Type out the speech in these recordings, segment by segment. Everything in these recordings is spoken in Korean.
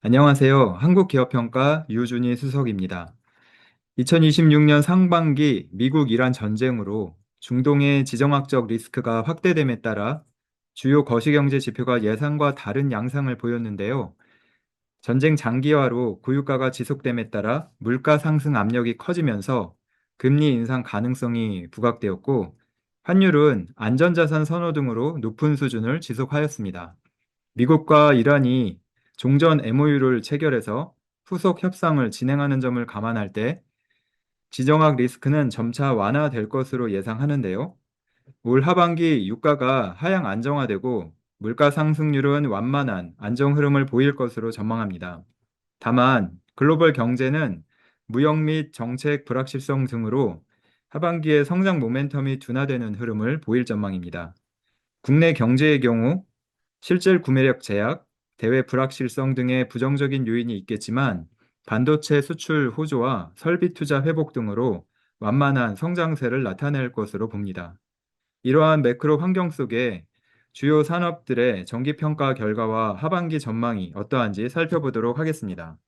안녕하세요. 한국기업평가 유준희 수석입니다. 2026년 상반기 미국 이란 전쟁으로 중동의 지정학적 리스크가 확대됨에 따라 주요 거시경제 지표가 예상과 다른 양상을 보였는데요. 전쟁 장기화로 고유가가 지속됨에 따라 물가 상승 압력이 커지면서 금리 인상 가능성이 부각되었고, 환율은 안전자산 선호 등으로 높은 수준을 지속하였습니다. 미국과 이란이 종전 MOU를 체결해서 후속 협상을 진행하는 점을 감안할 때 지정학 리스크는 점차 완화될 것으로 예상하는데요. 올 하반기 유가가 하향 안정화되고 물가 상승률은 완만한 안정 흐름을 보일 것으로 전망합니다. 다만 글로벌 경제는 무역 및 정책 불확실성 등으로 하반기에 성장 모멘텀이 둔화되는 흐름을 보일 전망입니다. 국내 경제의 경우 실질 구매력 제약, 대외 불확실성 등의 부정적인 요인이 있겠지만, 반도체 수출 호조와 설비 투자 회복 등으로 완만한 성장세를 나타낼 것으로 봅니다. 이러한 매크로 환경 속에 주요 산업들의 정기평가 결과와 하반기 전망이 어떠한지 살펴보도록 하겠습니다.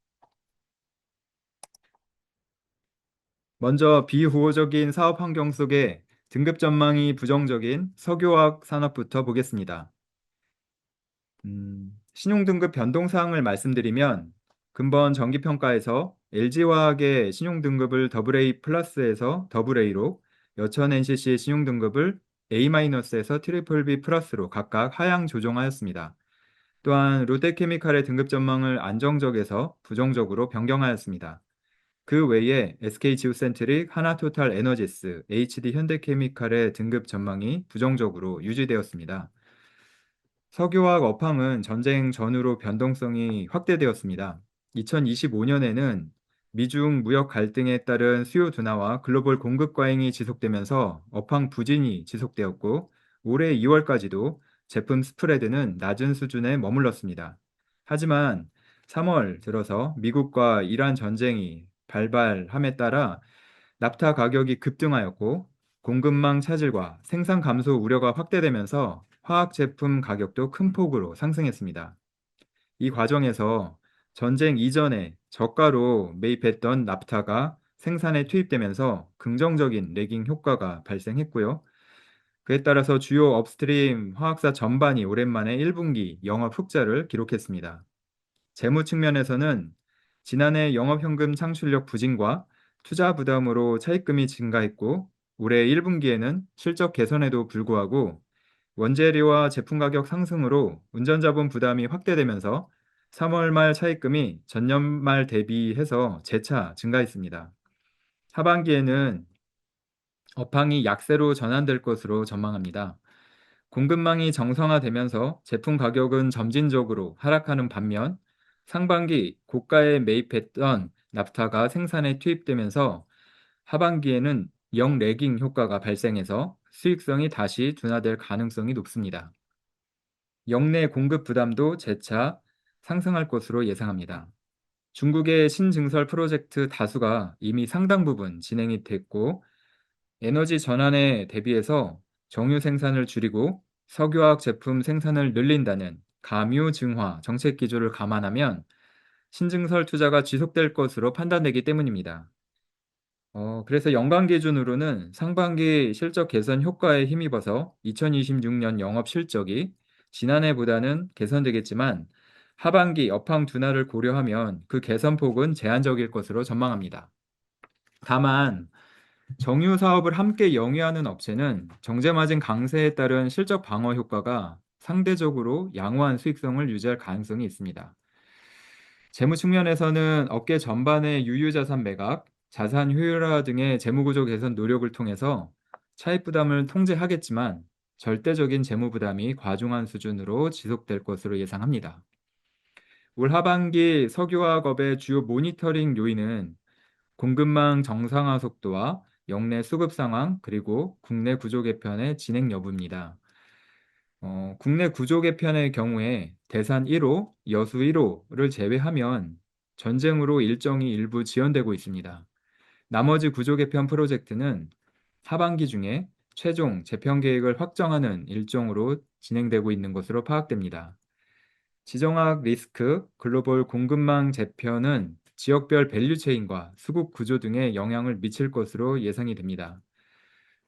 먼저 비우호적인 사업 환경 속에 등급 전망이 부정적인 석유화학 산업부터 보겠습니다. 신용등급 변동사항을 말씀드리면, 금번 정기평가에서 LG화학의 신용등급을 AA 플러스에서 AA로, 여천 NCC의 신용등급을 A-에서 BBB 플러스로 각각 하향 조정하였습니다. 또한 롯데케미칼의 등급 전망을 안정적에서 부정적으로 변경하였습니다. 그 외에 SK지오센트릭, 하나토탈 에너지스, HD현대케미칼의 등급 전망이 부정적으로 유지되었습니다. 석유화학 업황은 전쟁 전후로 변동성이 확대되었습니다. 2025년에는 미중 무역 갈등에 따른 수요 둔화와 글로벌 공급 과잉이 지속되면서 업황 부진이 지속되었고, 올해 2월까지도 제품 스프레드는 낮은 수준에 머물렀습니다. 하지만 3월 들어서 미국과 이란 전쟁이 발발함에 따라 납타 가격이 급등하였고, 공급망 차질과 생산 감소 우려가 확대되면서 화학 제품 가격도 큰 폭으로 상승했습니다. 이 과정에서 전쟁 이전에 저가로 매입했던 납타가 생산에 투입되면서 긍정적인 레깅 효과가 발생했고요. 그에 따라서 주요 업스트림 화학사 전반이 오랜만에 1분기 영업 흑자를 기록했습니다. 재무 측면에서는 지난해 영업현금 창출력 부진과 투자 부담으로 차입금이 증가했고, 올해 1분기에는 실적 개선에도 불구하고 원재료와 제품 가격 상승으로 운전자본 부담이 확대되면서 3월 말 차입금이 전년 말 대비해서 재차 증가했습니다. 하반기에는 업황이 약세로 전환될 것으로 전망합니다. 공급망이 정상화되면서 제품 가격은 점진적으로 하락하는 반면, 상반기 고가에 매입했던 납타가 생산에 투입되면서 하반기에는 역레깅 효과가 발생해서 수익성이 다시 둔화될 가능성이 높습니다. 역내 공급 부담도 재차 상승할 것으로 예상합니다. 중국의 신증설 프로젝트 다수가 이미 상당 부분 진행이 됐고, 에너지 전환에 대비해서 정유 생산을 줄이고 석유화학 제품 생산을 늘린다는 감유 증화 정책 기조를 감안하면 신증설 투자가 지속될 것으로 판단되기 때문입니다. 그래서 연간 기준으로는 상반기 실적 개선 효과에 힘입어서 2026년 영업 실적이 지난해보다는 개선되겠지만, 하반기 업황 둔화를 고려하면 그 개선폭은 제한적일 것으로 전망합니다. 다만 정유 사업을 함께 영위하는 업체는 정제마진 강세에 따른 실적 방어 효과가 상대적으로 양호한 수익성을 유지할 가능성이 있습니다. 재무 측면에서는 업계 전반의 유유자산 매각, 자산 효율화 등의 재무구조 개선 노력을 통해서 차입 부담을 통제하겠지만, 절대적인 재무 부담이 과중한 수준으로 지속될 것으로 예상합니다. 올 하반기 석유화학업의 주요 모니터링 요인은 공급망 정상화 속도와 역내 수급 상황, 그리고 국내 구조 개편의 진행 여부입니다. 국내 구조 개편의 경우에 대산 1호, 여수 1호를 제외하면 전쟁으로 일정이 일부 지연되고 있습니다. 나머지 구조 개편 프로젝트는 하반기 중에 최종 재편 계획을 확정하는 일정으로 진행되고 있는 것으로 파악됩니다. 지정학 리스크, 글로벌 공급망 재편은 지역별 밸류체인과 수급 구조 등에 영향을 미칠 것으로 예상이 됩니다.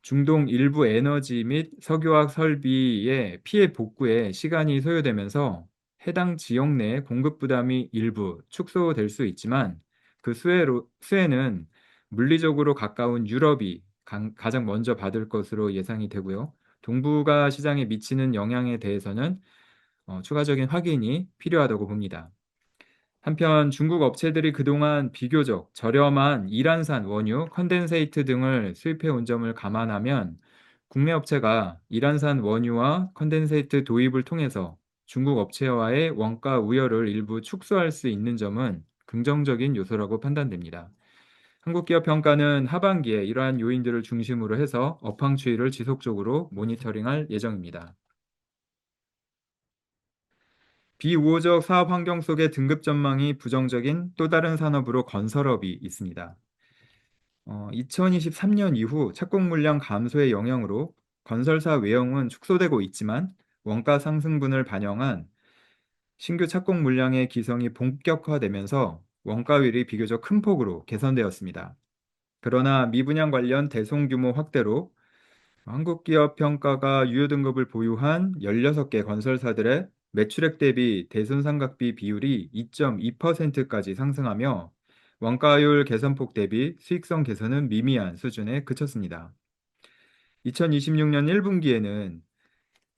중동 일부 에너지 및 석유화학 설비의 피해 복구에 시간이 소요되면서 해당 지역 내 공급 부담이 일부 축소될 수 있지만 그 수혜는 물리적으로 가까운 유럽이 가장 먼저 받을 것으로 예상이 되고요. 동북아 시장에 미치는 영향에 대해서는 추가적인 확인이 필요하다고 봅니다. 한편 중국 업체들이 그동안 비교적 저렴한 이란산 원유, 컨덴세이트 등을 수입해 온 점을 감안하면 국내 업체가 이란산 원유와 컨덴세이트 도입을 통해서 중국 업체와의 원가 우열을 일부 축소할 수 있는 점은 긍정적인 요소라고 판단됩니다. 한국기업평가는 하반기에 이러한 요인들을 중심으로 해서 업황 추이를 지속적으로 모니터링할 예정입니다. 비우호적 사업 환경 속의 등급 전망이 부정적인 또 다른 산업으로 건설업이 있습니다. 2023년 이후 착공 물량 감소의 영향으로 건설사 외형은 축소되고 있지만 원가 상승분을 반영한 신규 착공 물량의 기성이 본격화되면서 원가율이 비교적 큰 폭으로 개선되었습니다. 그러나 미분양 관련 대송규모 확대로 한국기업 평가가 유효등급을 보유한 16개 건설사들의 매출액 대비 대손상각비 비율이 2.2%까지 상승하며 원가율 개선폭 대비 수익성 개선은 미미한 수준에 그쳤습니다. 2026년 1분기에는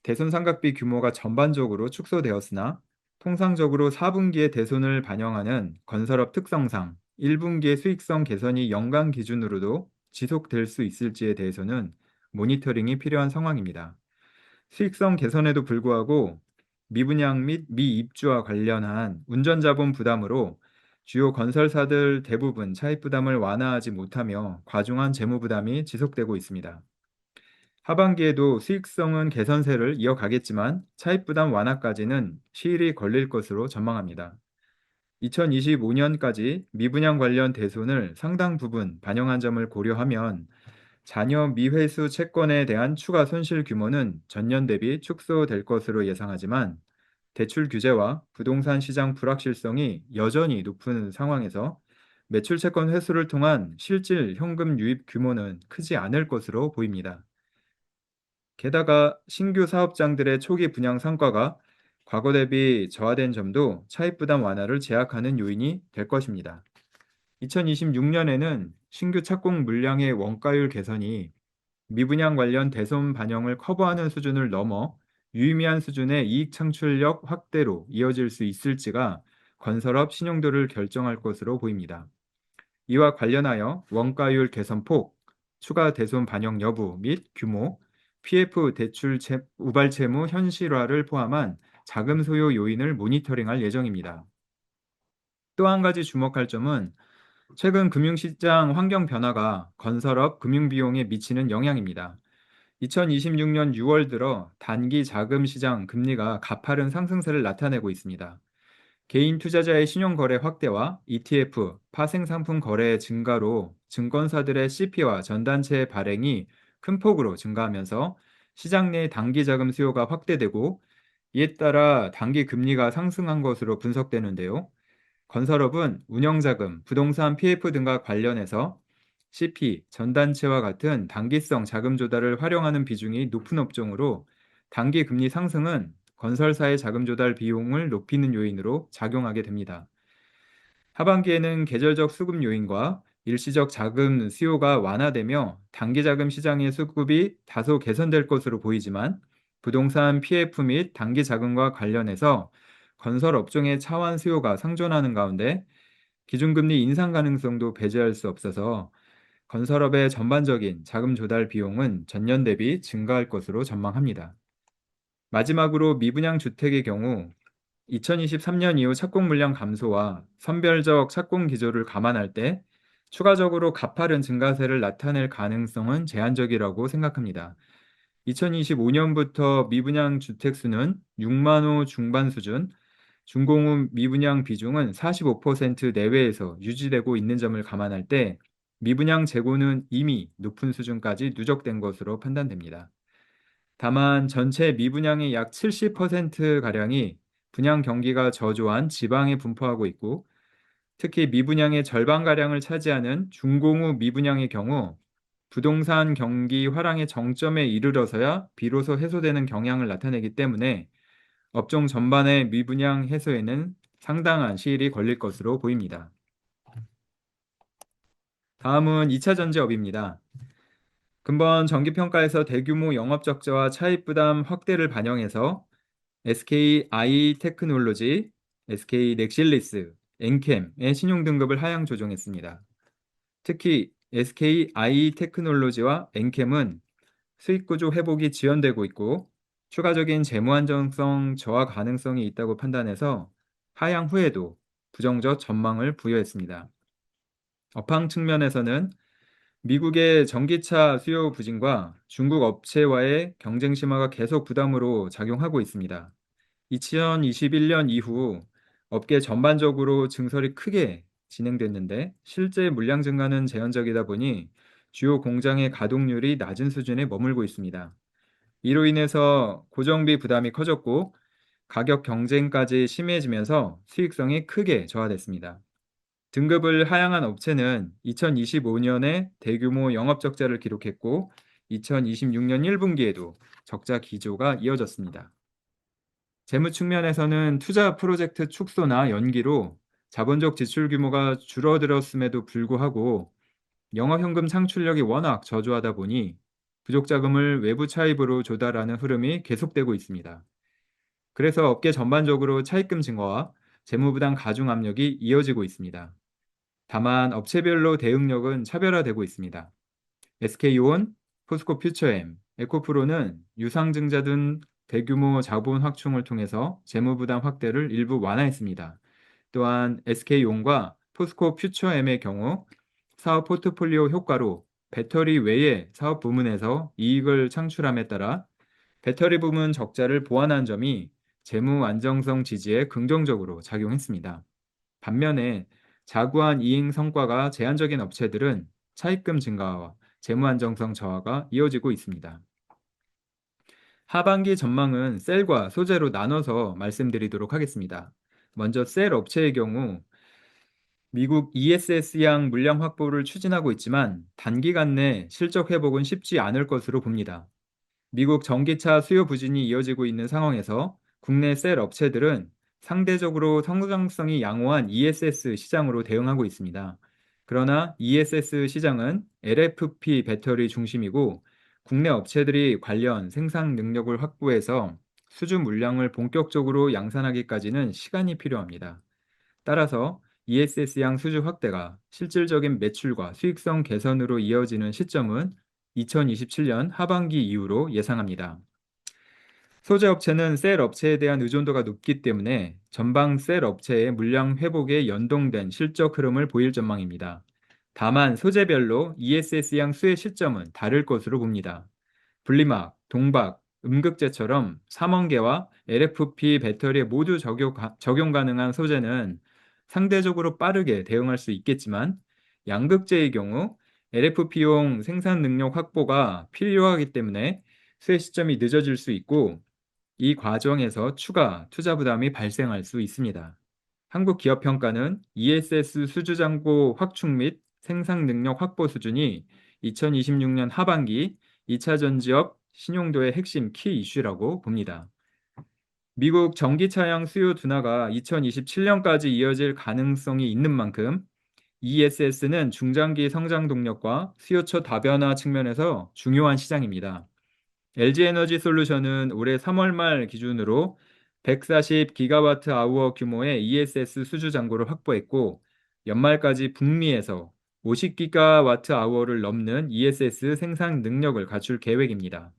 대손상각비 규모가 전반적으로 축소되었으나 통상적으로 4분기의 대손을 반영하는 건설업 특성상 1분기의 수익성 개선이 연간 기준으로도 지속될 수 있을지에 대해서는 모니터링이 필요한 상황입니다. 수익성 개선에도 불구하고 미분양 및 미입주와 관련한 운전자본 부담으로 주요 건설사들 대부분 차입 부담을 완화하지 못하며 과중한 재무 부담이 지속되고 있습니다. 하반기에도 수익성은 개선세를 이어가겠지만 차입 부담 완화까지는 시일이 걸릴 것으로 전망합니다. 2025년까지 미분양 관련 대손을 상당 부분 반영한 점을 고려하면 잔여 미회수 채권에 대한 추가 손실 규모는 전년 대비 축소될 것으로 예상하지만 대출 규제와 부동산 시장 불확실성이 여전히 높은 상황에서 매출 채권 회수를 통한 실질 현금 유입 규모는 크지 않을 것으로 보입니다. 게다가 신규 사업장들의 초기 분양 성과가 과거 대비 저하된 점도 차입 부담 완화를 제약하는 요인이 될 것입니다. 2026년에는 신규 착공 물량의 원가율 개선이 미분양 관련 대손 반영을 커버하는 수준을 넘어 유의미한 수준의 이익 창출력 확대로 이어질 수 있을지가 건설업 신용도를 결정할 것으로 보입니다. 이와 관련하여 원가율 개선폭, 추가 대손 반영 여부 및 규모, PF 대출 우발 채무 현실화를 포함한 자금 소요 요인을 모니터링할 예정입니다. 또 한 가지 주목할 점은 최근 금융시장 환경 변화가 건설업 금융비용에 미치는 영향입니다. 2026년 6월 들어 단기 자금 시장 금리가 가파른 상승세를 나타내고 있습니다. 개인 투자자의 신용거래 확대와 ETF, 파생상품 거래 증가로 증권사들의 CP와 전단체 발행이 큰 폭으로 증가하면서 시장 내 단기 자금 수요가 확대되고 이에 따라 단기 금리가 상승한 것으로 분석되는데요. 건설업은 운영자금, 부동산 PF 등과 관련해서 CP, 전단체와 같은 단기성 자금 조달을 활용하는 비중이 높은 업종으로 단기 금리 상승은 건설사의 자금 조달 비용을 높이는 요인으로 작용하게 됩니다. 하반기에는 계절적 수급 요인과 일시적 자금 수요가 완화되며 단기 자금 시장의 수급이 다소 개선될 것으로 보이지만 부동산 PF 및 단기 자금과 관련해서 건설 업종의 차환 수요가 상존하는 가운데 기준금리 인상 가능성도 배제할 수 없어서 건설업의 전반적인 자금 조달 비용은 전년 대비 증가할 것으로 전망합니다. 마지막으로 미분양 주택의 경우 2023년 이후 착공 물량 감소와 선별적 착공 기조를 감안할 때 추가적으로 가파른 증가세를 나타낼 가능성은 제한적이라고 생각합니다. 2025년부터 미분양 주택 수는 6만 호 중반 수준, 준공후 미분양 비중은 45% 내외에서 유지되고 있는 점을 감안할 때 미분양 재고는 이미 높은 수준까지 누적된 것으로 판단됩니다. 다만 전체 미분양의 약 70%가량이 분양 경기가 저조한 지방에 분포하고 있고, 특히 미분양의 절반가량을 차지하는 중공후 미분양의 경우 부동산 경기 화랑의 정점에 이르러서야 비로소 해소되는 경향을 나타내기 때문에 업종 전반의 미분양 해소에는 상당한 시일이 걸릴 것으로 보입니다. 다음은 2차 전지업입니다. 근본 정기평가에서 대규모 영업적자와 차입부담 확대를 반영해서 SK 아이테크놀로지, SK 넥실리스, 엔캠의 신용등급을 하향 조정했습니다. 특히 SK 아이테크놀로지와 엔캠은 수익구조 회복이 지연되고 있고 추가적인 재무 안정성 저하 가능성이 있다고 판단해서 하향 후에도 부정적 전망을 부여했습니다. 업황 측면에서는 미국의 전기차 수요 부진과 중국 업체와의 경쟁 심화가 계속 부담으로 작용하고 있습니다. 2021년 이후 업계 전반적으로 증설이 크게 진행됐는데 실제 물량 증가는 제한적이다 보니 주요 공장의 가동률이 낮은 수준에 머물고 있습니다. 이로 인해서 고정비 부담이 커졌고 가격 경쟁까지 심해지면서 수익성이 크게 저하됐습니다. 등급을 하향한 업체는 2025년에 대규모 영업 적자를 기록했고 2026년 1분기에도 적자 기조가 이어졌습니다. 재무 측면에서는 투자 프로젝트 축소나 연기로 자본적 지출 규모가 줄어들었음에도 불구하고 영업현금 창출력이 워낙 저조하다 보니 부족 자금을 외부 차입으로 조달하는 흐름이 계속되고 있습니다. 그래서 업계 전반적으로 차입금 증가와 재무부담 가중 압력이 이어지고 있습니다. 다만 업체별로 대응력은 차별화되고 있습니다. SK온, 포스코퓨처엠, 에코프로는 유상증자 등 대규모 자본 확충을 통해서 재무부담 확대를 일부 완화했습니다. 또한 SK온과 포스코퓨처엠의 경우 사업 포트폴리오 효과로 배터리 외의 사업 부문에서 이익을 창출함에 따라 배터리 부문 적자를 보완한 점이 재무 안정성 지지에 긍정적으로 작용했습니다. 반면에 자구한 이행 성과가 제한적인 업체들은 차입금 증가와 재무 안정성 저하가 이어지고 있습니다. 하반기 전망은 셀과 소재로 나눠서 말씀드리도록 하겠습니다. 먼저 셀 업체의 경우 미국 ESS양 물량 확보를 추진하고 있지만 단기간 내 실적 회복은 쉽지 않을 것으로 봅니다. 미국 전기차 수요 부진이 이어지고 있는 상황에서 국내 셀 업체들은 상대적으로 성장성이 양호한 ESS 시장으로 대응하고 있습니다. 그러나 ESS 시장은 LFP 배터리 중심이고 국내 업체들이 관련 생산 능력을 확보해서 수주 물량을 본격적으로 양산하기까지는 시간이 필요합니다. 따라서 ESS양 수주 확대가 실질적인 매출과 수익성 개선으로 이어지는 시점은 2027년 하반기 이후로 예상합니다. 소재 업체는 셀 업체에 대한 의존도가 높기 때문에 전방 셀 업체의 물량 회복에 연동된 실적 흐름을 보일 전망입니다. 다만 소재별로 ESS양 수혜 시점은 다를 것으로 봅니다. 분리막, 동박, 음극재처럼 삼원계와 LFP 배터리에 모두 적용 가능한 소재는 상대적으로 빠르게 대응할 수 있겠지만 양극재의 경우 LFP용 생산 능력 확보가 필요하기 때문에 수혜 시점이 늦어질 수 있고 이 과정에서 추가 투자 부담이 발생할 수 있습니다. 한국기업평가는 ESS 수주잔고 확충 및 생산 능력 확보 수준이 2026년 하반기 2차 전지업 신용도의 핵심 키 이슈라고 봅니다. 미국 전기차량 수요 둔화가 2027년까지 이어질 가능성이 있는 만큼 ESS는 중장기 성장 동력과 수요처 다변화 측면에서 중요한 시장입니다. LG에너지 솔루션은 올해 3월 말 기준으로 140기가와트 아워 규모의 ESS 수주 잔고를 확보했고 연말까지 북미에서 50기가와트 아워를 넘는 ESS 생산 능력을 갖출 계획입니다.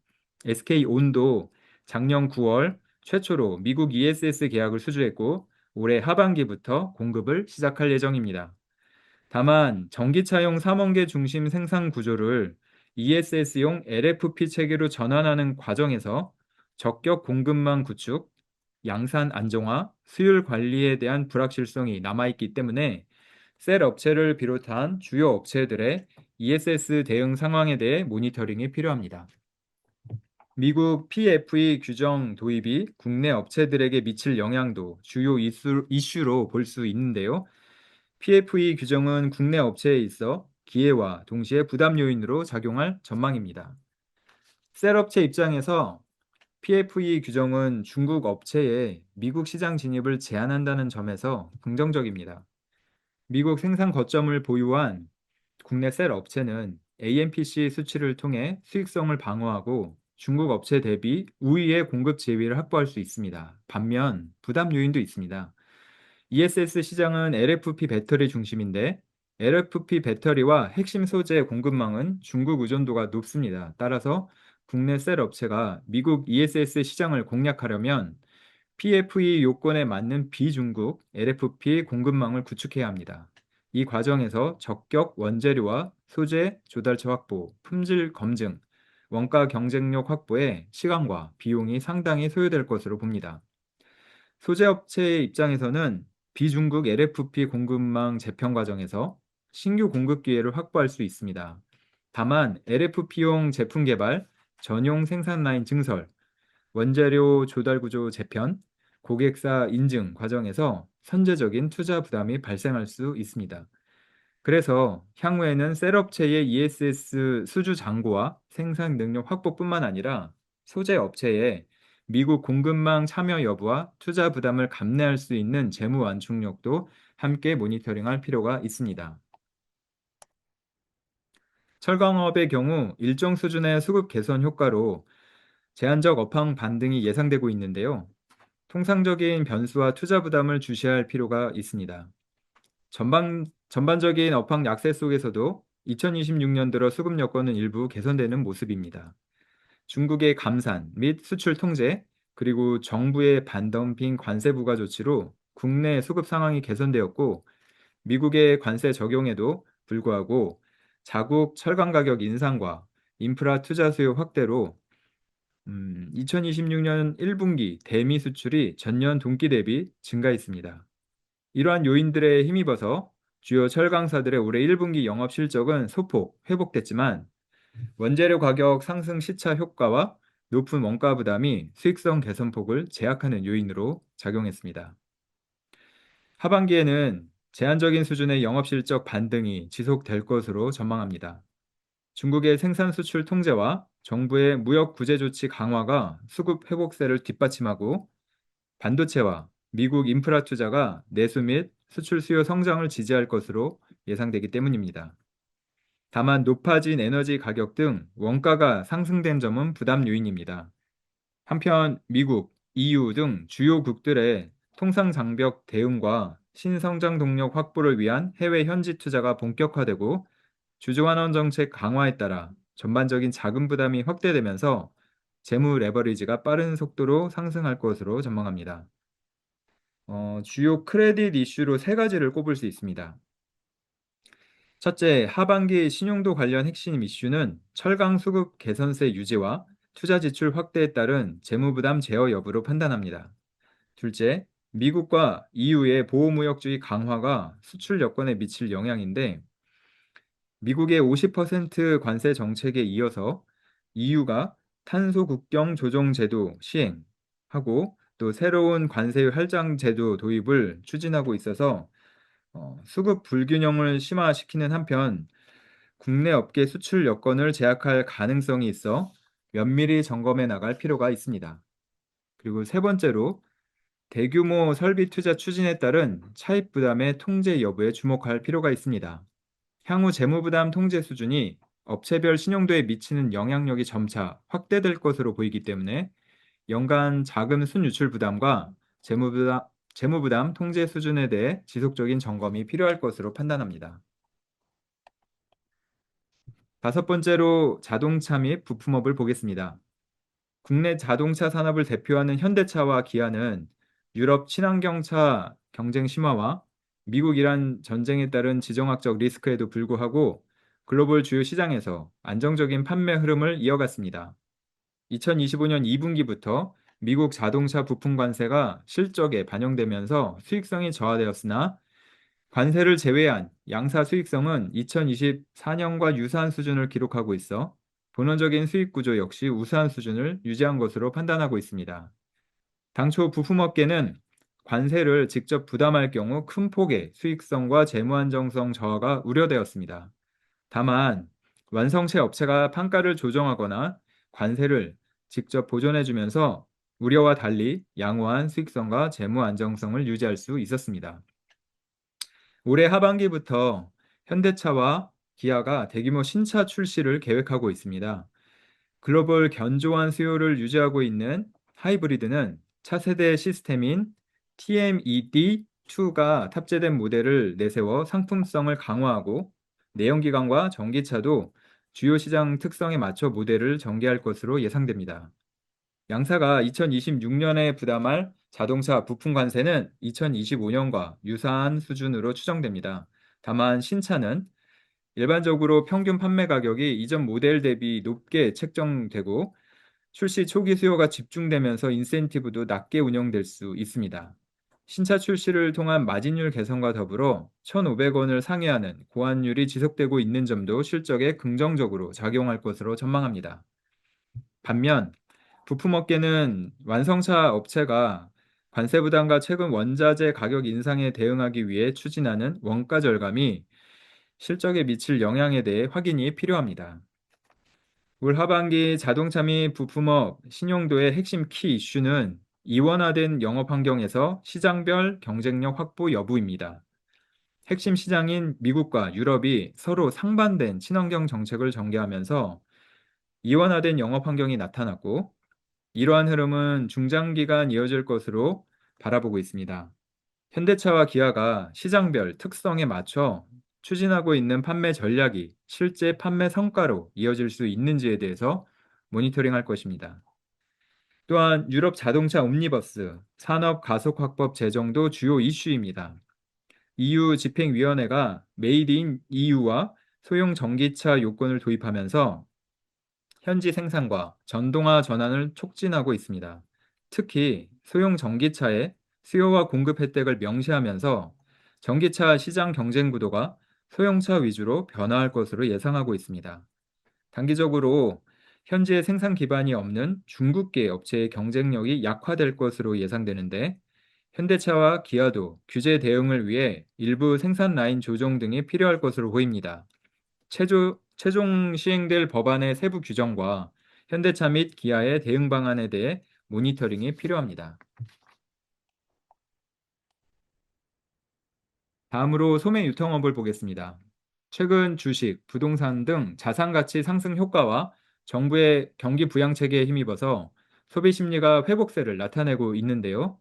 SK온도 작년 9월 최초로 미국 ESS 계약을 수주했고 올해 하반기부터 공급을 시작할 예정입니다. 다만 전기차용 3원계 중심 생산 구조를 ESS용 LFP 체계로 전환하는 과정에서 적격 공급망 구축, 양산 안정화, 수율 관리에 대한 불확실성이 남아있기 때문에 셀 업체를 비롯한 주요 업체들의 ESS 대응 상황에 대해 모니터링이 필요합니다. 미국 PFE 규정 도입이 국내 업체들에게 미칠 영향도 주요 이슈로 볼 수 있는데요. PFE 규정은 국내 업체에 있어 기회와 동시에 부담 요인으로 작용할 전망입니다. 셀업체 입장에서 PFE 규정은 중국 업체의 미국 시장 진입을 제한한다는 점에서 긍정적입니다. 미국 생산 거점을 보유한 국내 셀 업체는 AMPC 수출을 통해 수익성을 방어하고 중국 업체 대비 우위의 공급 지위를 확보할 수 있습니다. 반면 부담 요인도 있습니다. ESS 시장은 LFP 배터리 중심인데 LFP 배터리와 핵심 소재 공급망은 중국 의존도가 높습니다. 따라서 국내 셀 업체가 미국 ESS 시장을 공략하려면 PFE 요건에 맞는 비중국 LFP 공급망을 구축해야 합니다. 이 과정에서 적격 원재료와 소재 조달처 확보, 품질 검증, 원가 경쟁력 확보에 시간과 비용이 상당히 소요될 것으로 봅니다. 소재업체의 입장에서는 비중국 LFP 공급망 재편 과정에서 신규 공급 기회를 확보할 수 있습니다. 다만 LFP용 제품 개발, 전용 생산 라인 증설, 원재료 조달 구조 재편, 고객사 인증 과정에서 선제적인 투자 부담이 발생할 수 있습니다. 그래서 향후에는 셀업체의 ESS 수주 잔고와 생산 능력 확보뿐만 아니라 소재 업체의 미국 공급망 참여 여부와 투자 부담을 감내할 수 있는 재무 완충력도 함께 모니터링할 필요가 있습니다. 철강업의 경우 일정 수준의 수급 개선 효과로 제한적 업황 반등이 예상되고 있는데요. 통상적인 변수와 투자 부담을 주시할 필요가 있습니다. 전반적인 업황 약세 속에서도 2026년 들어 수급 여건은 일부 개선되는 모습입니다. 중국의 감산 및 수출 통제, 그리고 정부의 반덤핑 관세 부과 조치로 국내 수급 상황이 개선되었고, 미국의 관세 적용에도 불구하고 자국 철강 가격 인상과 인프라 투자 수요 확대로 2026년 1분기 대미 수출이 전년 동기 대비 증가했습니다. 이러한 요인들에 힘입어서 주요 철강사들의 올해 1분기 영업 실적은 소폭 회복됐지만 원재료 가격 상승 시차 효과와 높은 원가 부담이 수익성 개선폭을 제약하는 요인으로 작용했습니다. 하반기에는 제한적인 수준의 영업 실적 반등이 지속될 것으로 전망합니다. 중국의 생산 수출 통제와 정부의 무역 구제 조치 강화가 수급 회복세를 뒷받침하고 반도체와 미국 인프라 투자가 내수 및 수출 수요 성장을 지지할 것으로 예상되기 때문입니다. 다만 높아진 에너지 가격 등 원가가 상승된 점은 부담 요인입니다. 한편 미국, EU 등 주요국들의 통상 장벽 대응과 신성장 동력 확보를 위한 해외 현지 투자가 본격화되고 주주환원 정책 강화에 따라 전반적인 자금 부담이 확대되면서 재무 레버리지가 빠른 속도로 상승할 것으로 전망합니다. 주요 크레딧 이슈로 세 가지를 꼽을 수 있습니다. 첫째, 하반기 신용도 관련 핵심 이슈는 철강 수급 개선세 유지와 투자 지출 확대에 따른 재무부담 제어 여부로 판단합니다. 둘째, 미국과 EU의 보호무역주의 강화가 수출 여건에 미칠 영향인데, 미국의 50% 관세 정책에 이어서 EU가 탄소 국경 조정 제도 시행하고 또 새로운 관세 할당 제도 도입을 추진하고 있어서 수급 불균형을 심화시키는 한편 국내 업계 수출 여건을 제약할 가능성이 있어 면밀히 점검해 나갈 필요가 있습니다. 그리고 세 번째로 대규모 설비 투자 추진에 따른 차입 부담의 통제 여부에 주목할 필요가 있습니다. 향후 재무부담 통제 수준이 업체별 신용도에 미치는 영향력이 점차 확대될 것으로 보이기 때문에 연간 자금 순유출 부담과 재무부담 통제 수준에 대해 지속적인 점검이 필요할 것으로 판단합니다. 다섯 번째로 자동차 및 부품업을 보겠습니다. 국내 자동차 산업을 대표하는 현대차와 기아는 유럽 친환경차 경쟁 심화와 미국 이란 전쟁에 따른 지정학적 리스크에도 불구하고 글로벌 주요 시장에서 안정적인 판매 흐름을 이어갔습니다. 2025년 2분기부터 미국 자동차 부품 관세가 실적에 반영되면서 수익성이 저하되었으나 관세를 제외한 양사 수익성은 2024년과 유사한 수준을 기록하고 있어 본원적인 수익 구조 역시 우수한 수준을 유지한 것으로 판단하고 있습니다. 당초 부품업계는 관세를 직접 부담할 경우 큰 폭의 수익성과 재무 안정성 저하가 우려되었습니다. 다만 완성체 업체가 판가를 조정하거나 관세를 직접 보존해주면서 우려와 달리 양호한 수익성과 재무 안정성을 유지할 수 있었습니다. 올해 하반기부터 현대차와 기아가 대규모 신차 출시를 계획하고 있습니다. 글로벌 견조한 수요를 유지하고 있는 하이브리드는 차세대 시스템인 TMED2가 탑재된 모델을 내세워 상품성을 강화하고 내연기관과 전기차도 주요 시장 특성에 맞춰 모델을 전개할 것으로 예상됩니다. 양사가 2026년에 부담할 자동차 부품 관세는 2025년과 유사한 수준으로 추정됩니다. 다만 신차는 일반적으로 평균 판매 가격이 이전 모델 대비 높게 책정되고 출시 초기 수요가 집중되면서 인센티브도 낮게 운영될 수 있습니다. 신차 출시를 통한 마진율 개선과 더불어 1,500원을 상회하는 고환율이 지속되고 있는 점도 실적에 긍정적으로 작용할 것으로 전망합니다. 반면 부품업계는 완성차 업체가 관세 부담과 최근 원자재 가격 인상에 대응하기 위해 추진하는 원가 절감이 실적에 미칠 영향에 대해 확인이 필요합니다. 올 하반기 자동차 및 부품업 신용도의 핵심 키 이슈는 이원화된 영업 환경에서 시장별 경쟁력 확보 여부입니다. 핵심 시장인 미국과 유럽이 서로 상반된 친환경 정책을 전개하면서 이원화된 영업 환경이 나타났고, 이러한 흐름은 중장기간 이어질 것으로 바라보고 있습니다. 현대차와 기아가 시장별 특성에 맞춰 추진하고 있는 판매 전략이 실제 판매 성과로 이어질 수 있는지에 대해서 모니터링할 것입니다. 또한 유럽 자동차 옴니버스 산업 가속 확법 제정도 주요 이슈입니다. EU 집행위원회가 메이드 인 EU와 소형 전기차 요건을 도입하면서 현지 생산과 전동화 전환을 촉진하고 있습니다. 특히 소형 전기차의 수요와 공급 혜택을 명시하면서 전기차 시장 경쟁 구도가 소형차 위주로 변화할 것으로 예상하고 있습니다. 단기적으로 현지의 생산 기반이 없는 중국계 업체의 경쟁력이 약화될 것으로 예상되는데, 현대차와 기아도 규제 대응을 위해 일부 생산 라인 조정 등이 필요할 것으로 보입니다. 최종 시행될 법안의 세부 규정과 현대차 및 기아의 대응 방안에 대해 모니터링이 필요합니다. 다음으로 소매 유통업을 보겠습니다. 최근 주식, 부동산 등 자산 가치 상승 효과와 정부의 경기 부양 체계에 힘입어서 소비 심리가 회복세를 나타내고 있는데요.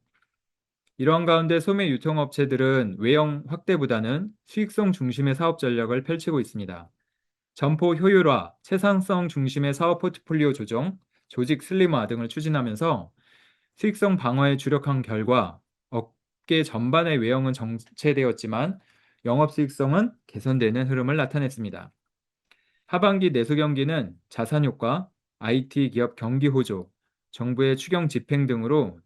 이러한 가운데 소매 유통업체들은 외형 확대보다는 수익성 중심의 사업 전략을 펼치고 있습니다. 점포 효율화, 생산성 중심의 사업 포트폴리오 조정, 조직 슬림화 등을 추진하면서 수익성 방어에 주력한 결과 업계 전반의 외형은 정체되었지만 영업 수익성은 개선되는 흐름을 나타냈습니다. 하반기 내수 경기는 자산 효과, IT 기업 경기 호조, 정부의 추경 집행 등으로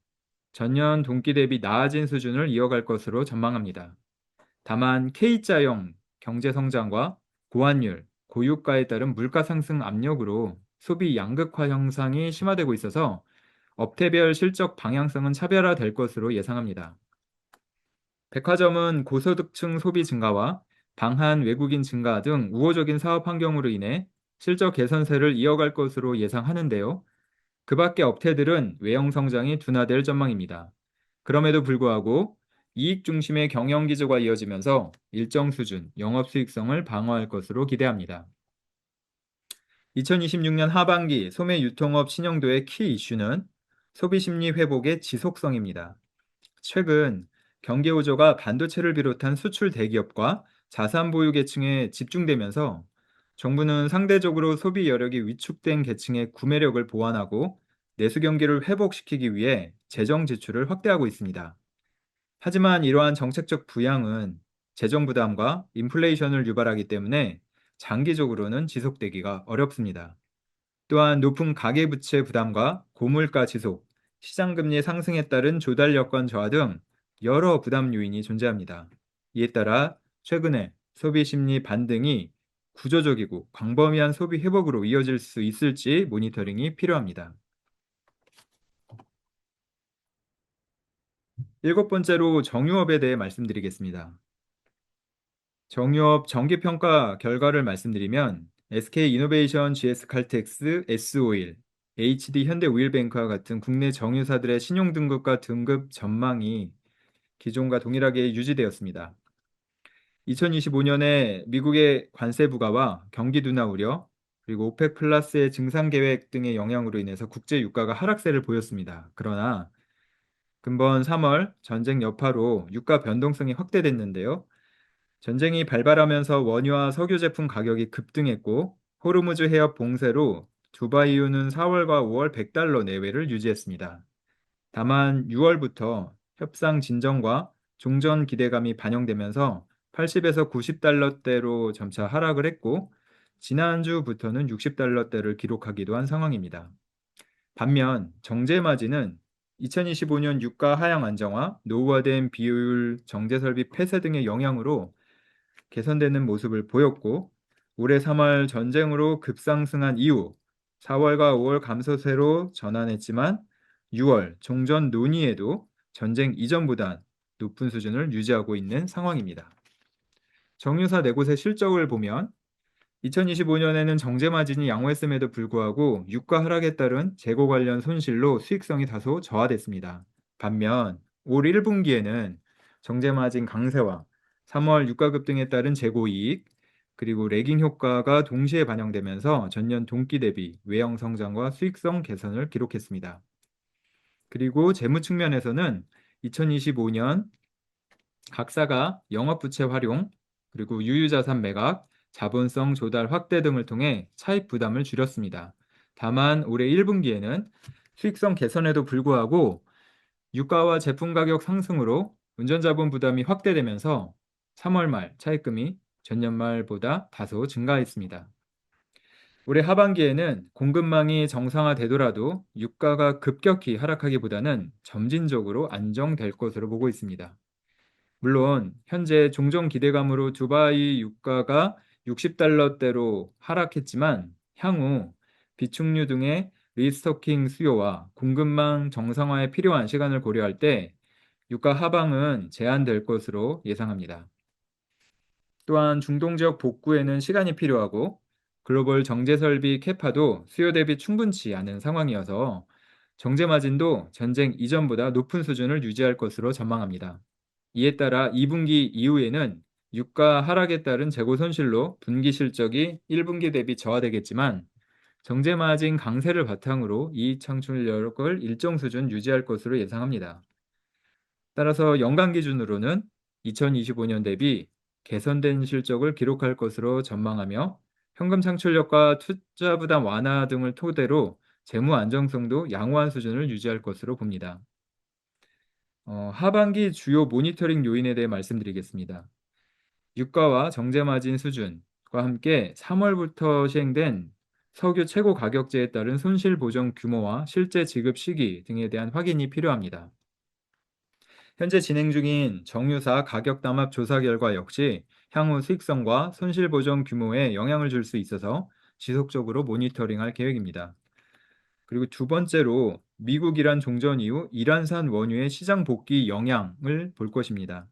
전년 동기 대비 나아진 수준을 이어갈 것으로 전망합니다. 다만 K자형 경제 성장과 고환율, 고유가에 따른 물가 상승 압력으로 소비 양극화 현상이 심화되고 있어서 업태별 실적 방향성은 차별화될 것으로 예상합니다. 백화점은 고소득층 소비 증가와 방한 외국인 증가 등 우호적인 사업 환경으로 인해 실적 개선세를 이어갈 것으로 예상하는데요. 그 밖에 업태들은 외형 성장이 둔화될 전망입니다. 그럼에도 불구하고 이익 중심의 경영 기조가 이어지면서 일정 수준 영업 수익성을 방어할 것으로 기대합니다. 2026년 하반기 소매 유통업 신용도의 키 이슈는 소비 심리 회복의 지속성입니다. 최근 경기 호조가 반도체를 비롯한 수출 대기업과 자산 보유 계층에 집중되면서 정부는 상대적으로 소비 여력이 위축된 계층의 구매력을 보완하고 내수 경기를 회복시키기 위해 재정 지출을 확대하고 있습니다. 하지만 이러한 정책적 부양은 재정 부담과 인플레이션을 유발하기 때문에 장기적으로는 지속되기가 어렵습니다. 또한 높은 가계부채 부담과 고물가 지속, 시장금리 상승에 따른 조달 여건 저하 등 여러 부담 요인이 존재합니다. 이에 따라 최근에 소비 심리 반등이 구조적이고 광범위한 소비 회복으로 이어질 수 있을지 모니터링이 필요합니다. 일곱 번째로 정유업에 대해 말씀드리겠습니다. 정유업 정기평가 결과를 말씀드리면 SK이노베이션, GS칼텍스, S오일, HD 현대오일뱅크와 같은 국내 정유사들의 신용등급과 등급 전망이 기존과 동일하게 유지되었습니다. 2025년에 미국의 관세 부과와 경기 둔화 우려, 그리고 오펙 플러스의 증산 계획 등의 영향으로 인해서 국제 유가가 하락세를 보였습니다. 그러나 금번 3월 전쟁 여파로 유가 변동성이 확대됐는데요. 전쟁이 발발하면서 원유와 석유 제품 가격이 급등했고 호르무즈 해협 봉쇄로 두바이유는 4월과 5월 100달러 내외를 유지했습니다. 다만 6월부터 협상 진정과 종전 기대감이 반영되면서 80에서 90달러대로 점차 하락을 했고 지난주부터는 60달러대를 기록하기도 한 상황입니다. 반면 정제 마진은 2025년 유가 하향 안정화, 노후화된 비효율 정제 설비 폐쇄 등의 영향으로 개선되는 모습을 보였고 올해 3월 전쟁으로 급상승한 이후 4월과 5월 감소세로 전환했지만 6월 종전 논의에도 전쟁 이전보다 높은 수준을 유지하고 있는 상황입니다. 정유사 네 곳의 실적을 보면 2025년에는 정제 마진이 양호했음에도 불구하고 유가 하락에 따른 재고 관련 손실로 수익성이 다소 저하됐습니다. 반면 올 1분기에는 정제 마진 강세와 3월 유가 급등에 따른 재고 이익, 그리고 레깅 효과가 동시에 반영되면서 전년 동기 대비 외형 성장과 수익성 개선을 기록했습니다. 그리고 재무 측면에서는 2025년 각사가 영업부채 활용, 그리고 유유자산 매각, 자본성 조달 확대 등을 통해 차입 부담을 줄였습니다. 다만 올해 1분기에는 수익성 개선에도 불구하고 유가와 제품 가격 상승으로 운전자본 부담이 확대되면서 3월 말 차입금이 전년 말보다 다소 증가했습니다. 올해 하반기에는 공급망이 정상화되더라도 유가가 급격히 하락하기보다는 점진적으로 안정될 것으로 보고 있습니다. 물론 현재 종전 기대감으로 두바이 유가가 60달러대로 하락했지만 향후 비축류 등의 리스토킹 수요와 공급망 정상화에 필요한 시간을 고려할 때 유가 하방은 제한될 것으로 예상합니다. 또한 중동 지역 복구에는 시간이 필요하고 글로벌 정제 설비 캐파도 수요 대비 충분치 않은 상황이어서 정제 마진도 전쟁 이전보다 높은 수준을 유지할 것으로 전망합니다. 이에 따라 2분기 이후에는 유가 하락에 따른 재고 손실로 분기 실적이 1분기 대비 저하되겠지만 정제 마진 강세를 바탕으로 이익 창출력을 일정 수준 유지할 것으로 예상합니다. 따라서 연간 기준으로는 2025년 대비 개선된 실적을 기록할 것으로 전망하며 현금 창출력과 투자 부담 완화 등을 토대로 재무 안정성도 양호한 수준을 유지할 것으로 봅니다. 하반기 주요 모니터링 요인에 대해 말씀드리겠습니다. 유가와 정제 마진 수준과 함께 3월부터 시행된 석유 최고 가격제에 따른 손실 보전 규모와 실제 지급 시기 등에 대한 확인이 필요합니다. 현재 진행 중인 정유사 가격 담합 조사 결과 역시 향후 수익성과 손실 보전 규모에 영향을 줄 수 있어서 지속적으로 모니터링할 계획입니다. 그리고 두 번째로 미국 이란 종전 이후 이란산 원유의 시장 복귀 영향을 볼 것입니다.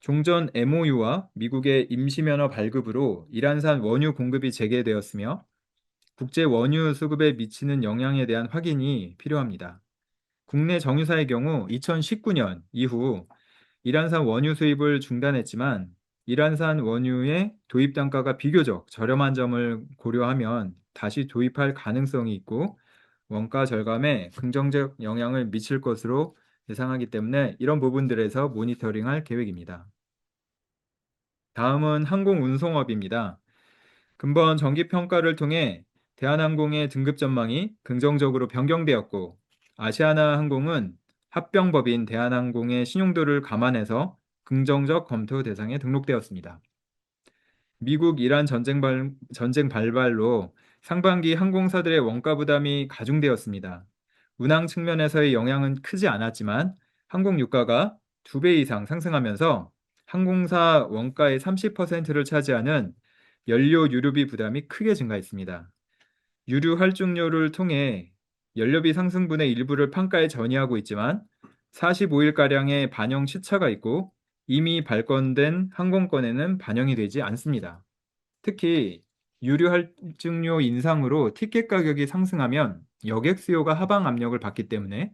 종전 MOU와 미국의 임시면허 발급으로 이란산 원유 공급이 재개되었으며 국제 원유 수급에 미치는 영향에 대한 확인이 필요합니다. 국내 정유사의 경우 2019년 이후 이란산 원유 수입을 중단했지만 이란산 원유의 도입 단가가 비교적 저렴한 점을 고려하면 다시 도입할 가능성이 있고 원가 절감에 긍정적 영향을 미칠 것으로 예상하기 때문에 이런 부분들에서 모니터링할 계획입니다. 다음은 항공운송업입니다. 금번 정기평가를 통해 대한항공의 등급 전망이 긍정적으로 변경되었고 아시아나항공은 합병법인 대한항공의 신용도를 감안해서 긍정적 검토 대상에 등록되었습니다. 미국 이란 전쟁 발발로 상반기 항공사들의 원가 부담이 가중되었습니다. 운항 측면에서의 영향은 크지 않았지만 항공 유가가 2배 이상 상승하면서 항공사 원가의 30%를 차지하는 연료 유류비 부담이 크게 증가했습니다. 유류 할증료를 통해 연료비 상승분의 일부를 판가에 전이하고 있지만 45일가량의 반영 시차가 있고 이미 발권된 항공권에는 반영이 되지 않습니다. 특히 유류 할증료 인상으로 티켓 가격이 상승하면 여객 수요가 하방 압력을 받기 때문에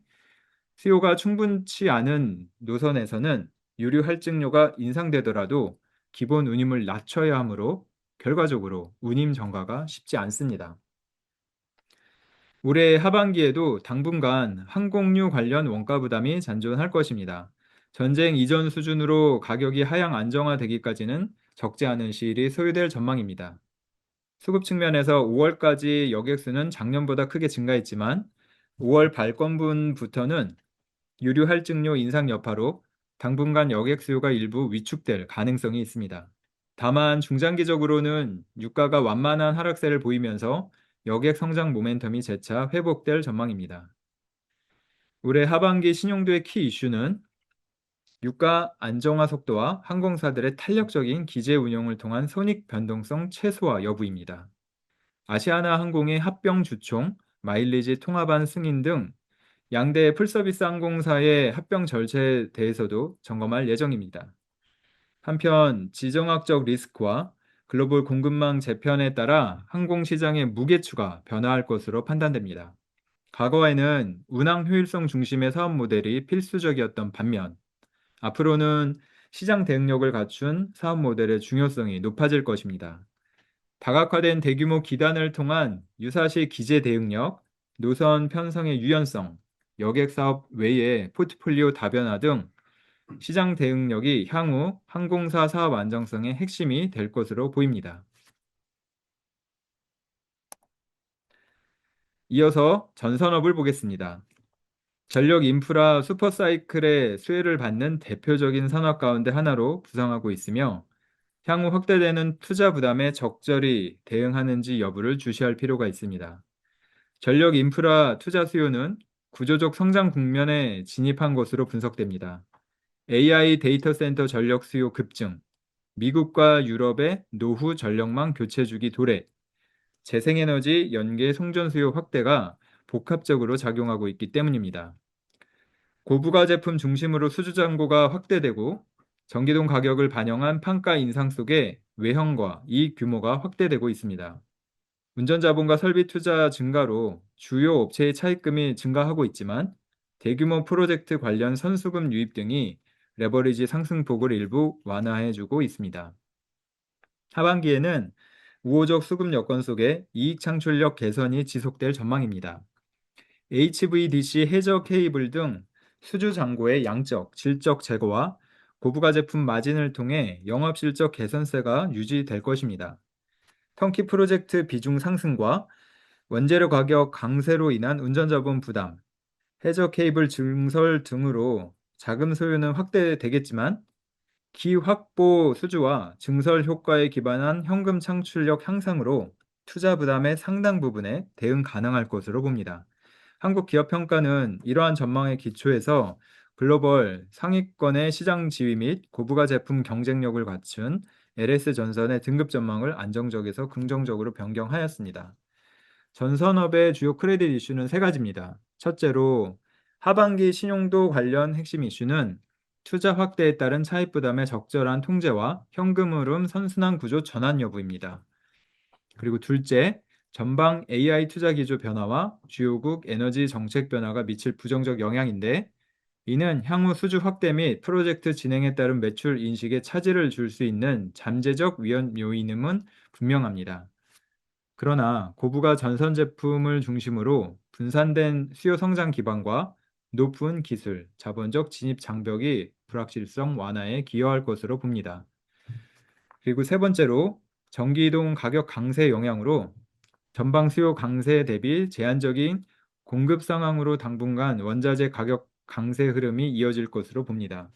수요가 충분치 않은 노선에서는 유류 할증료가 인상되더라도 기본 운임을 낮춰야 하므로 결과적으로 운임 전가가 쉽지 않습니다. 올해 하반기에도 당분간 항공유 관련 원가 부담이 잔존할 것입니다. 전쟁 이전 수준으로 가격이 하향 안정화되기까지는 적지 않은 시일이 소요될 전망입니다. 수급 측면에서 5월까지 여객수는 작년보다 크게 증가했지만 5월 발권분부터는 유류 할증료 인상 여파로 당분간 여객 수요가 일부 위축될 가능성이 있습니다. 다만 중장기적으로는 유가가 완만한 하락세를 보이면서 여객 성장 모멘텀이 재차 회복될 전망입니다. 올해 하반기 신용도의 키 이슈는 유가 안정화 속도와 항공사들의 탄력적인 기재 운용을 통한 손익 변동성 최소화 여부입니다. 아시아나 항공의 합병 주총, 마일리지 통합안 승인 등 양대 풀서비스 항공사의 합병 절차에 대해서도 점검할 예정입니다. 한편 지정학적 리스크와 글로벌 공급망 재편에 따라 항공시장의 무게추가 변화할 것으로 판단됩니다. 과거에는 운항 효율성 중심의 사업 모델이 필수적이었던 반면 앞으로는 시장 대응력을 갖춘 사업 모델의 중요성이 높아질 것입니다. 다각화된 대규모 기단을 통한 유사시 기재 대응력, 노선 편성의 유연성, 여객 사업 외의 포트폴리오 다변화 등 시장 대응력이 향후 항공사 사업 안정성의 핵심이 될 것으로 보입니다. 이어서 전선업을 보겠습니다. 전력 인프라 슈퍼사이클의 수혜를 받는 대표적인 산업 가운데 하나로 부상하고 있으며 향후 확대되는 투자 부담에 적절히 대응하는지 여부를 주시할 필요가 있습니다. 전력 인프라 투자 수요는 구조적 성장 국면에 진입한 것으로 분석됩니다. AI 데이터 센터 전력 수요 급증, 미국과 유럽의 노후 전력망 교체 주기 도래, 재생에너지 연계 송전 수요 확대가 복합적으로 작용하고 있기 때문입니다. 고부가 제품 중심으로 수주 잔고가 확대되고 전기동 가격을 반영한 판가 인상 속에 외형과 이익 규모가 확대되고 있습니다. 운전자본과 설비 투자 증가로 주요 업체의 차입금이 증가하고 있지만 대규모 프로젝트 관련 선수금 유입 등이 레버리지 상승폭을 일부 완화해주고 있습니다. 하반기에는 우호적 수급 여건 속에 이익 창출력 개선이 지속될 전망입니다. HVDC 해저 케이블 등 수주 잔고의 양적, 질적 제고와 고부가 제품 마진을 통해 영업 실적 개선세가 유지될 것입니다. 턴키 프로젝트 비중 상승과 원재료 가격 강세로 인한 운전자본 부담, 해저 케이블 증설 등으로 자금 소요는 확대되겠지만 기확보 수주와 증설 효과에 기반한 현금 창출력 향상으로 투자 부담의 상당 부분에 대응 가능할 것으로 봅니다. 한국기업평가는 이러한 전망에 기초해서 글로벌 상위권의 시장 지위 및 고부가 제품 경쟁력을 갖춘 LS전선의 등급 전망을 안정적에서 긍정적으로 변경하였습니다. 전선업의 주요 크레딧 이슈는 세 가지입니다. 첫째로 하반기 신용도 관련 핵심 이슈는 투자 확대에 따른 차입 부담의 적절한 통제와 현금 흐름 선순환 구조 전환 여부입니다. 그리고 둘째, 전방 AI 투자 기조 변화와 주요국 에너지 정책 변화가 미칠 부정적 영향인데 이는 향후 수주 확대 및 프로젝트 진행에 따른 매출 인식에 차질을 줄 수 있는 잠재적 위험 요인임은 분명합니다. 그러나 고부가 전선 제품을 중심으로 분산된 수요 성장 기반과 높은 기술, 자본적 진입 장벽이 불확실성 완화에 기여할 것으로 봅니다. 그리고 세 번째로 전기이동 가격 강세 영향으로 전방 수요 강세 대비 제한적인 공급 상황으로 당분간 원자재 가격 강세 흐름이 이어질 것으로 봅니다.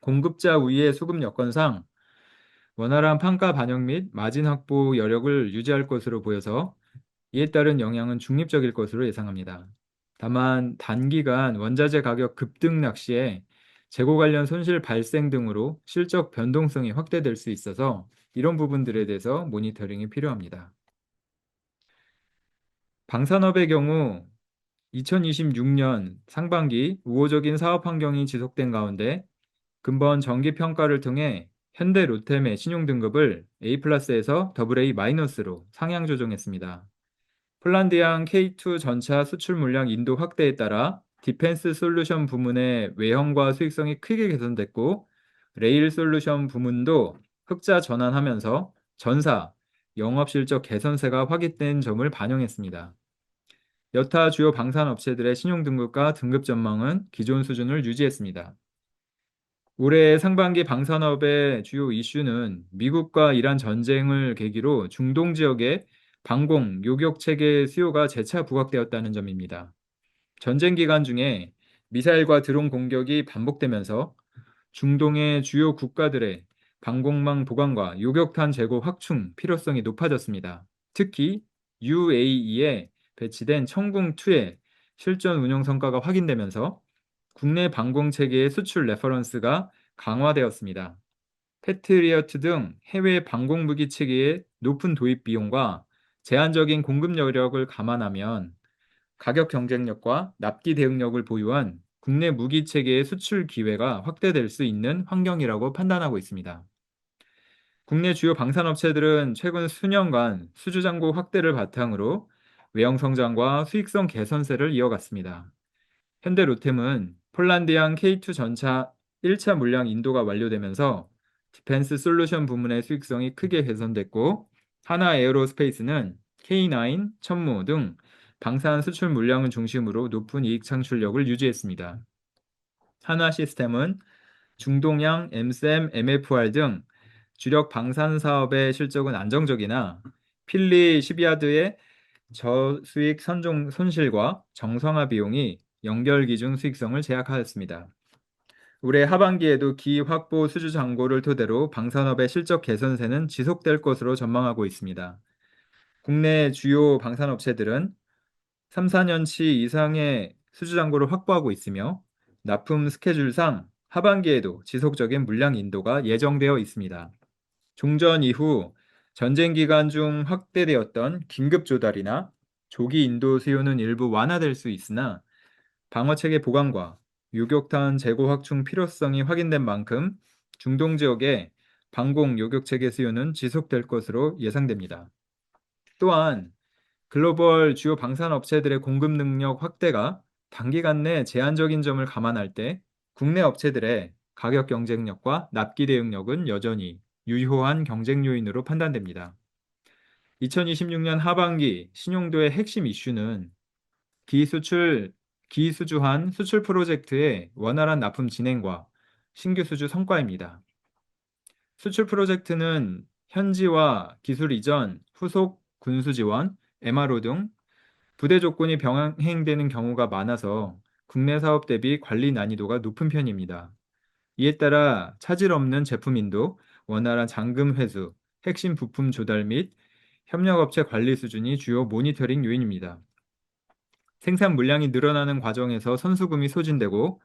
공급자 우위의 수급 여건상 원활한 판가 반영 및 마진 확보 여력을 유지할 것으로 보여서 이에 따른 영향은 중립적일 것으로 예상합니다. 다만 단기간 원자재 가격 급등락 시에 재고 관련 손실 발생 등으로 실적 변동성이 확대될 수 있어서 이런 부분들에 대해서 모니터링이 필요합니다. 방산업의 경우 2026년 상반기 우호적인 사업 환경이 지속된 가운데 근본 정기 평가를 통해 현대 로템의 신용 등급을 A+에서 AA-로 상향 조정했습니다. 폴란드양 K2 전차 수출 물량 인도 확대에 따라 디펜스 솔루션 부문의 외형과 수익성이 크게 개선됐고 레일 솔루션 부문도 흑자 전환하면서 전사, 영업 실적 개선세가 확인된 점을 반영했습니다. 여타 주요 방산 업체들의 신용 등급과 등급 전망은 기존 수준을 유지했습니다. 올해 상반기 방산업의 주요 이슈는 미국과 이란 전쟁을 계기로 중동 지역의 방공, 요격 체계 수요가 재차 부각되었다는 점입니다. 전쟁 기간 중에 미사일과 드론 공격이 반복되면서 중동의 주요 국가들의 방공망 보강과 요격탄 재고 확충 필요성이 높아졌습니다. 특히 UAE에 배치된 청궁2의 실전 운영 성과가 확인되면서 국내 방공 체계의 수출 레퍼런스가 강화되었습니다. 패트리어트 등 해외 방공 무기 체계의 높은 도입 비용과 제한적인 공급 여력을 감안하면 가격 경쟁력과 납기 대응력을 보유한 국내 무기 체계의 수출 기회가 확대될 수 있는 환경이라고 판단하고 있습니다. 국내 주요 방산업체들은 최근 수년간 수주 잔고 확대를 바탕으로 외형 성장과 수익성 개선세를 이어갔습니다. 현대 로템은 폴란드양 K2 전차 1차 물량 인도가 완료되면서 디펜스 솔루션 부문의 수익성이 크게 개선됐고 하나 에어로스페이스는 K9, 천무 등 방산 수출 물량을 중심으로 높은 이익 창출력을 유지했습니다. 한화 시스템은 중동양 엠셈, MFR 등 주력 방산 사업의 실적은 안정적이나 필리 시비아드의 저수익 선종 손실과 정상화 비용이 연결 기준 수익성을 제약하였습니다. 올해 하반기에도 기 확보 수주 잔고를 토대로 방산업의 실적 개선세는 지속될 것으로 전망하고 있습니다. 국내 주요 방산업체들은 3, 4년치 이상의 수주 잔고를 확보하고 있으며 납품 스케줄상 하반기에도 지속적인 물량 인도가 예정되어 있습니다. 종전 이후 전쟁 기간 중 확대되었던 긴급 조달이나 조기 인도 수요는 일부 완화될 수 있으나 방어체계 보강과 요격탄 재고 확충 필요성이 확인된 만큼 중동 지역의 방공 요격체계 수요는 지속될 것으로 예상됩니다. 또한 글로벌 주요 방산업체들의 공급 능력 확대가 단기간 내 제한적인 점을 감안할 때 국내 업체들의 가격 경쟁력과 납기 대응력은 여전히 유효한 경쟁 요인으로 판단됩니다. 2026년 하반기 신용도의 핵심 이슈는 기수출, 기수주한 수출 프로젝트의 원활한 납품 진행과 신규 수주 성과입니다. 수출 프로젝트는 현지화, 기술 이전, 후속 군수 지원, MRO 등 부대 조건이 병행되는 경우가 많아서 국내 사업 대비 관리 난이도가 높은 편입니다. 이에 따라 차질 없는 제품 인도, 원활한 잔금 회수, 핵심 부품 조달 및 협력업체 관리 수준이 주요 모니터링 요인입니다. 생산 물량이 늘어나는 과정에서 선수금이 소진되고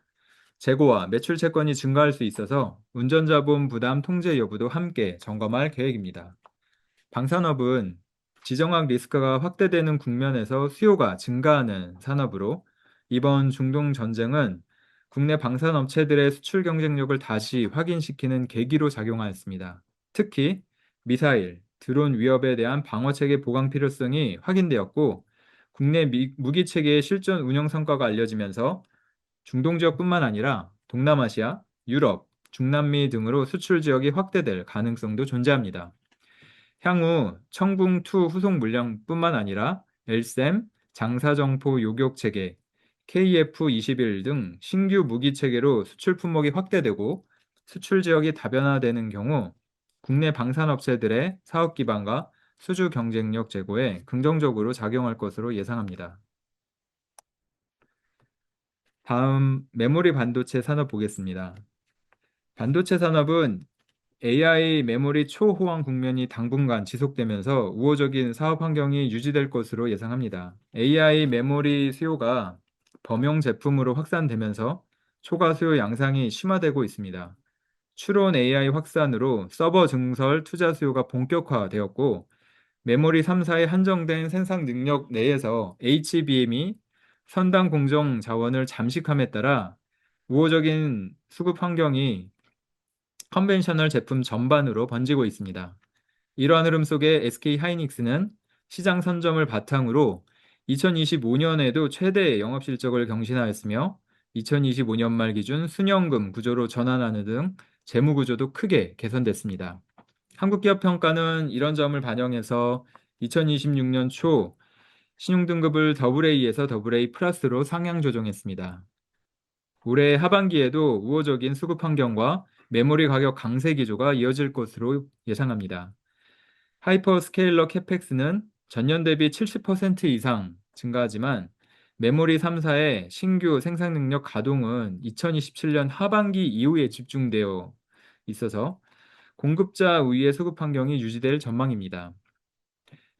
재고와 매출 채권이 증가할 수 있어서 운전자본 부담 통제 여부도 함께 점검할 계획입니다. 방산업은 지정학 리스크가 확대되는 국면에서 수요가 증가하는 산업으로 이번 중동 전쟁은 국내 방산업체들의 수출 경쟁력을 다시 확인시키는 계기로 작용하였습니다. 특히 미사일, 드론 위협에 대한 방어체계 보강 필요성이 확인되었고 국내 무기체계의 실전 운영 성과가 알려지면서 중동 지역뿐만 아니라 동남아시아, 유럽, 중남미 등으로 수출 지역이 확대될 가능성도 존재합니다. 향후 청궁2 후속 물량뿐만 아니라 엘셈, 장사정포 요격체계, KF-21 등 신규 무기체계로 수출 품목이 확대되고 수출 지역이 다변화되는 경우 국내 방산업체들의 사업 기반과 수주 경쟁력 제고에 긍정적으로 작용할 것으로 예상합니다. 다음 메모리 반도체 산업 보겠습니다. 반도체 산업은 AI 메모리 초호황 국면이 당분간 지속되면서 우호적인 사업 환경이 유지될 것으로 예상합니다. AI 메모리 수요가 범용 제품으로 확산되면서 초과 수요 양상이 심화되고 있습니다. 추론 AI 확산으로 서버 증설 투자 수요가 본격화되었고 메모리 3사의 한정된 생산 능력 내에서 HBM이 선당 공정 자원을 잠식함에 따라 우호적인 수급 환경이 컨벤셔널 제품 전반으로 번지고 있습니다. 이러한 흐름 속에 SK 하이닉스는 시장 선점을 바탕으로 2025년에도 최대 영업 실적을 경신하였으며 2025년 말 기준 순현금 구조로 전환하는 등 재무 구조도 크게 개선됐습니다. 한국기업평가는 이런 점을 반영해서 2026년 초 신용등급을 AA 에서 AA 플러스로 상향 조정했습니다. 올해 하반기에도 우호적인 수급 환경과 메모리 가격 강세 기조가 이어질 것으로 예상합니다. 하이퍼스케일러 캐펙스는 전년 대비 70% 이상 증가하지만 메모리 3사의 신규 생산 능력 가동은 2027년 하반기 이후에 집중되어 있어서 공급자 우위의 수급 환경이 유지될 전망입니다.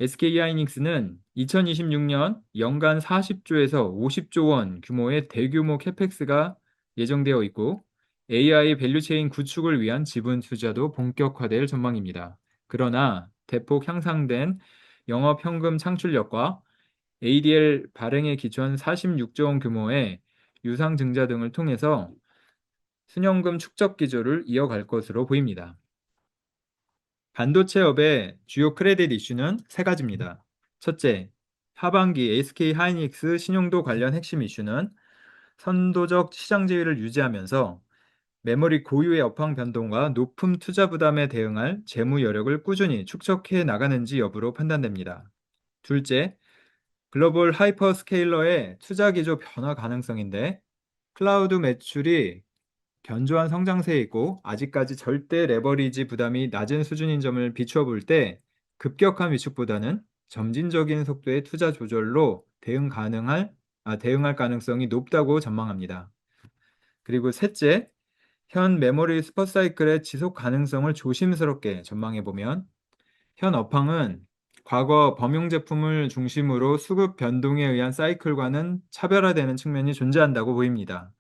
SK하이닉스는 2026년 연간 40조에서 50조 원 규모의 대규모 캐펙스가 예정되어 있고 AI 밸류체인 구축을 위한 지분 투자도 본격화될 전망입니다. 그러나 대폭 향상된 영업 현금 창출력과 ADL 발행에 기초한 46조 원 규모의 유상 증자 등을 통해서 순현금 축적 기조를 이어갈 것으로 보입니다. 반도체업의 주요 크레딧 이슈는 세 가지입니다. 첫째, 하반기 SK 하이닉스 신용도 관련 핵심 이슈는 선도적 시장 지위를 유지하면서 메모리 고유의 업황 변동과 높은 투자 부담에 대응할 재무 여력을 꾸준히 축적해 나가는지 여부로 판단됩니다. 둘째, 글로벌 하이퍼스케일러의 투자 기조 변화 가능성인데 클라우드 매출이 견조한 성장세에 있고 아직까지 절대 레버리지 부담이 낮은 수준인 점을 비추어 볼 때 급격한 위축보다는 점진적인 속도의 투자 조절로 대응할 가능성이 높다고 전망합니다. 그리고 셋째, 현 메모리 슈퍼사이클의 지속 가능성을 조심스럽게 전망해 보면 현 업황은 과거 범용 제품을 중심으로 수급 변동에 의한 사이클과는 차별화되는 측면이 존재한다고 보입니다.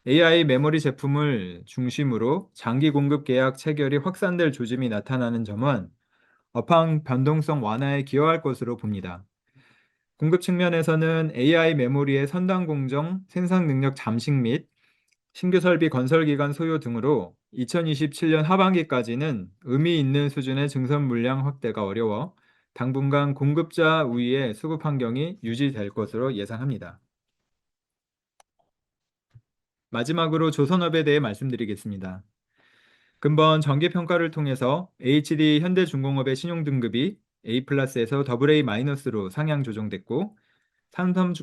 AI 메모리 제품을 중심으로 장기 공급 계약 체결이 확산될 조짐이 나타나는 점은 업황 변동성 완화에 기여할 것으로 봅니다. 공급 측면에서는 AI 메모리의 선단 공정, 생산 능력 잠식 및 신규 설비 건설 기간 소요 등으로 2027년 하반기까지는 의미 있는 수준의 증선 물량 확대가 어려워 당분간 공급자 우위의 수급 환경이 유지될 것으로 예상합니다. 마지막으로 조선업에 대해 말씀드리겠습니다. 근본 정기평가를 통해서 HD 현대중공업의 신용등급이 A+에서 AA-로 상향 조정됐고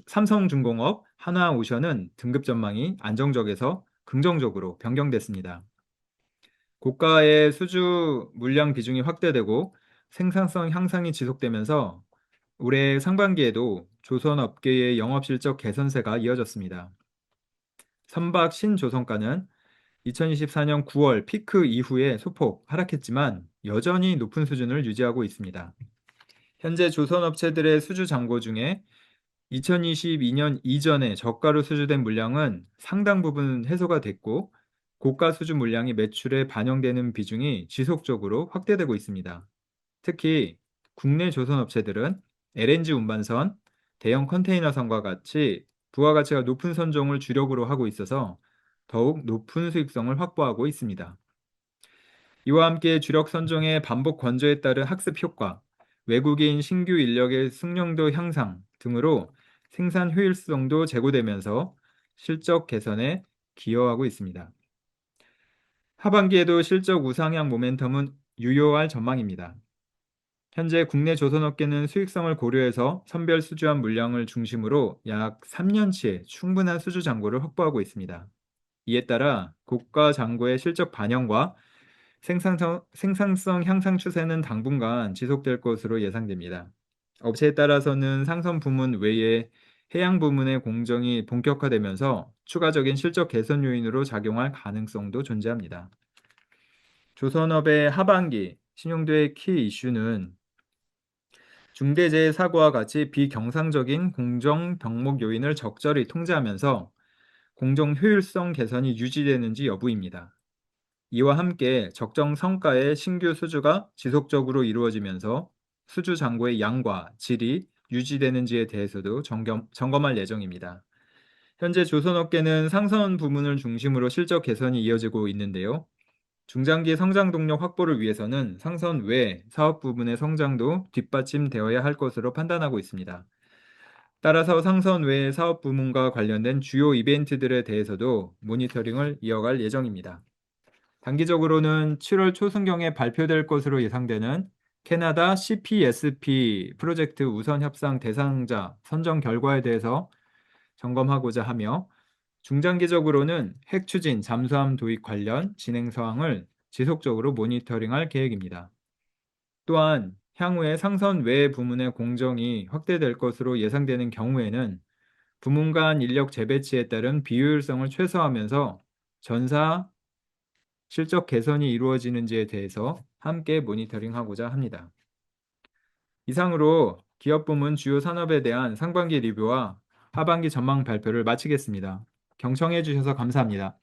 삼성중공업, 한화오션은 등급 전망이 안정적에서 긍정적으로 변경됐습니다. 고가의 수주 물량 비중이 확대되고 생산성 향상이 지속되면서 올해 상반기에도 조선업계의 영업실적 개선세가 이어졌습니다. 선박 신조선가는 2024년 9월 피크 이후에 소폭 하락했지만 여전히 높은 수준을 유지하고 있습니다. 현재 조선업체들의 수주 잔고 중에 2022년 이전에 저가로 수주된 물량은 상당 부분 해소가 됐고 고가 수주 물량이 매출에 반영되는 비중이 지속적으로 확대되고 있습니다. 특히 국내 조선업체들은 LNG 운반선, 대형 컨테이너선과 같이 부가가치가 높은 선종을 주력으로 하고 있어서 더욱 높은 수익성을 확보하고 있습니다. 이와 함께 주력 선종의 반복 건조에 따른 학습 효과, 외국인 신규 인력의 숙련도 향상 등으로 생산 효율성도 제고되면서 실적 개선에 기여하고 있습니다. 하반기에도 실적 우상향 모멘텀은 유효할 전망입니다. 현재 국내 조선업계는 수익성을 고려해서 선별 수주한 물량을 중심으로 약 3년치의 충분한 수주 잔고를 확보하고 있습니다. 이에 따라 고가 잔고의 실적 반영과 생산성 향상 추세는 당분간 지속될 것으로 예상됩니다. 업체에 따라서는 상선 부문 외에 해양 부문의 공정이 본격화되면서 추가적인 실적 개선 요인으로 작용할 가능성도 존재합니다. 조선업의 하반기 신용도의 키 이슈는 중대재해 사고와 같이 비경상적인 공정 병목 요인을 적절히 통제하면서 공정 효율성 개선이 유지되는지 여부입니다. 이와 함께 적정 성과의 신규 수주가 지속적으로 이루어지면서 수주 잔고의 양과 질이 유지되는지에 대해서도 점검할 예정입니다. 현재 조선업계는 상선 부문을 중심으로 실적 개선이 이어지고 있는데요. 중장기 성장 동력 확보를 위해서는 상선 외 사업 부문의 성장도 뒷받침되어야 할 것으로 판단하고 있습니다. 따라서 상선 외 사업 부문과 관련된 주요 이벤트들에 대해서도 모니터링을 이어갈 예정입니다. 단기적으로는 7월 초순경에 발표될 것으로 예상되는 캐나다 CPSP 프로젝트 우선 협상 대상자 선정 결과에 대해서 점검하고자 하며, 중장기적으로는 핵 추진 잠수함 도입 관련 진행 사항을 지속적으로 모니터링할 계획입니다. 또한 향후에 상선 외 부문의 공정이 확대될 것으로 예상되는 경우에는 부문 간 인력 재배치에 따른 비효율성을 최소화하면서 전사 실적 개선이 이루어지는지에 대해서 함께 모니터링하고자 합니다. 이상으로 기업 부문 주요 산업에 대한 상반기 리뷰와 하반기 전망 발표를 마치겠습니다. 경청해 주셔서 감사합니다.